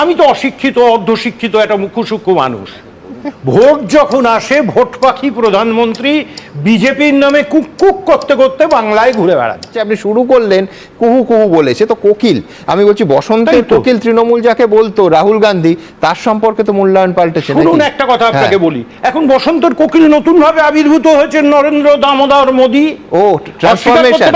আমি তো অশিক্ষিত অর্ধশিক্ষিত একটা মুখ্যসূক্ষ্ম মানুষ। ভোট যখন আসে ভোট পাখি প্রধানমন্ত্রী বিজেপির নামে কুক কুক করতে করতে বাংলায় ঘুরে বেড়াচ্ছে। আপনি শুরু করলেন কুহু কুহু বলে, সে তো কোকিল। আমি বলছি বসন্তের কোকিল তৃণমূল যাকে বলতো রাহুল গান্ধী, তার সম্পর্কে তো মূল্যায়ন পাল্টেছে। শুনুন একটা কথা আপনাকে বলি, এখন বসন্তের কোকিল নতুন ভাবে আবির্ভূত হয়েছে নরেন্দ্র দামোদর মোদী। ও ট্রান্সফরমেশন,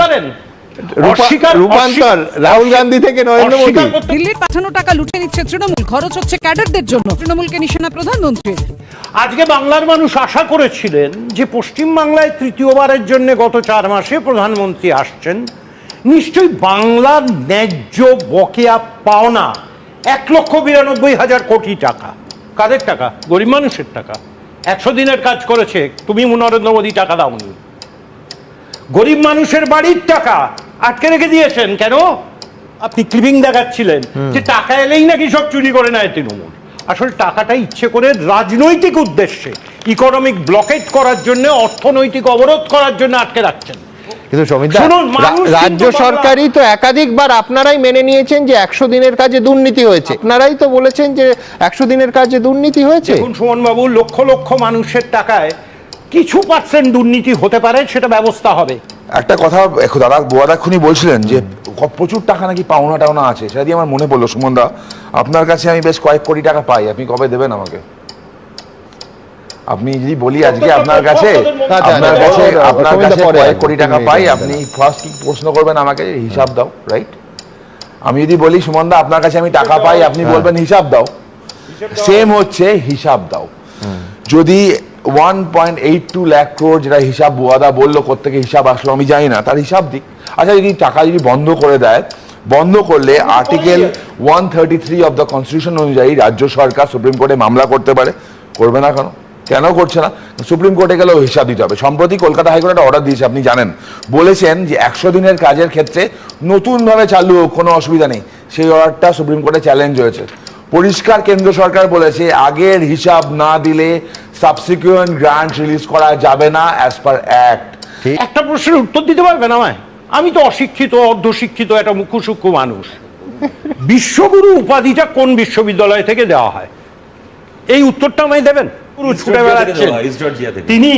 রূপান্তর রাহুল গান্ধী থেকে নরেন্দ্র মোদী। দিল্লির পাঠানো টাকা লুটে নিচ্ছে তৃণমূল, খরচ হচ্ছে ক্যাডারদের জন্য। তৃণমূলকে নিশানা প্রধানমন্ত্রীর। আজকে বাংলার মানুষ আশা করেছিলেন যে পশ্চিম বাংলায় তৃতীয়বারের জন্য গত 4 মাসে প্রধানমন্ত্রী আসছেন, নিশ্চয়ই বাংলার ন্যায্য বকেয়া পাওনা 1,92,000 কোটি টাকা। কাদের টাকা? গরিব মানুষের টাকা। 100 দিনের কাজ করেছে, তুমি নরেন্দ্র মোদী টাকা দাওনি। গরিব মানুষের বাড়ির টাকা আটকে রেখে দিয়েছেন কেন? আপনি ক্লিপিং দেখাচ্ছিলেন যে টাকা এলেই নাকি সব চুরি করে নেয় তৃণমূল। আসলে টাকাটা ইচ্ছে করে রাজনৈতিক উদ্দেশ্যে ইকোনমিক ব্লকেট করার জন্য, অর্থনৈতিক অবরোধ করার জন্য আটকে রাখছেন। কিন্তু রাজ্য সরকারই তো একাধিকবার আপনারাই মেনে নিয়েছেন যে 100 দিনের কাজে দুর্নীতি হয়েছে। আপনারাই তো বলেছেন যে 100 দিনের কাজে দুর্নীতি হয়েছে। দেখুন সুমন বাবু, লক্ষ লক্ষ মানুষের টাকায় কিছু পার্সেন্ট দুর্নীতি হতে পারে, সেটা ব্যবস্থা হবে। একটা কথা দাদা বোয়াদাক্ষণি বলছিলেন যে প্রচুর টাকা নাকি পাওনা টাওনা আছে, সেটা দিয়ে আমার মনে পড়লো সুমনদা, আপনার কাছে আমি বেশ কয়েক কোটি টাকা পাই, আপনি কবে দেবেন আমাকে? আপনি যদি বলি আজকে আপনার কাছে কয়েক কোটি টাকা পাই, আপনি ফার্স্ট প্রশ্ন করবেন আমাকে হিসাব দাও, রাইট? আমি যদি বলি সুমনদা আপনার কাছে আমি টাকা পাই, আপনি বলবেন হিসাব দাও। সেম হচ্ছে হিসাব দাও। যদি 1.82 লাখ crore যেটা হিসাব বুয়াদা বললো কোত্থেকে হিসাব আসলো আমি জানি না, তার হিসাব দিক। আচ্ছা, যদি টাকা যদি বন্ধ করে দেয়, বন্ধ করলে আর্টিকেল 133 অফ দ্য কনস্টিটিউশন অনুযায়ী রাজ্য সরকার সুপ্রিম কোর্টে মামলা করতে পারে। করবে না কেন? কেন করছে না? সুপ্রিম কোর্টে গেলেও হিসাব দিতে হবে। সম্প্রতি কলকাতা হাইকোর্ট একটা অর্ডার দিয়েছে, আপনি জানেন, বলেছেন যে 100 দিনের কাজের ক্ষেত্রে নতুনভাবে চালু হোক, কোনো অসুবিধা নেই। সেই অর্ডারটা সুপ্রিম কোর্টে চ্যালেঞ্জ হয়েছে। পরিষ্কার কেন্দ্র সরকার বলেছে আগের হিসাব না দিলে সাবসিকুয়েন্ট গ্রান্ট রিলিজ করা যাবে না অ্যাজ পার অ্যাক্ট। একটা প্রশ্নের উত্তর দিতে পারবেন আমায়? আমি তো অশিক্ষিত অর্ধশিক্ষিত একটা মুখ্যসূক্ষ্ম মানুষ। বিশ্বগুরু উপাধিটা কোন বিশ্ববিদ্যালয় থেকে দেওয়া হয়? এই উত্তরটা আমায় দেবেন। ছুটে বেড়াচ্ছেন, তিনি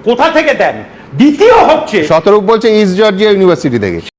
কোথা থেকে দেন? দ্বিতীয় হচ্ছে শতরূপ বলছে ইস্ট জর্জিয়া ইউনিভার্সিটি থেকে।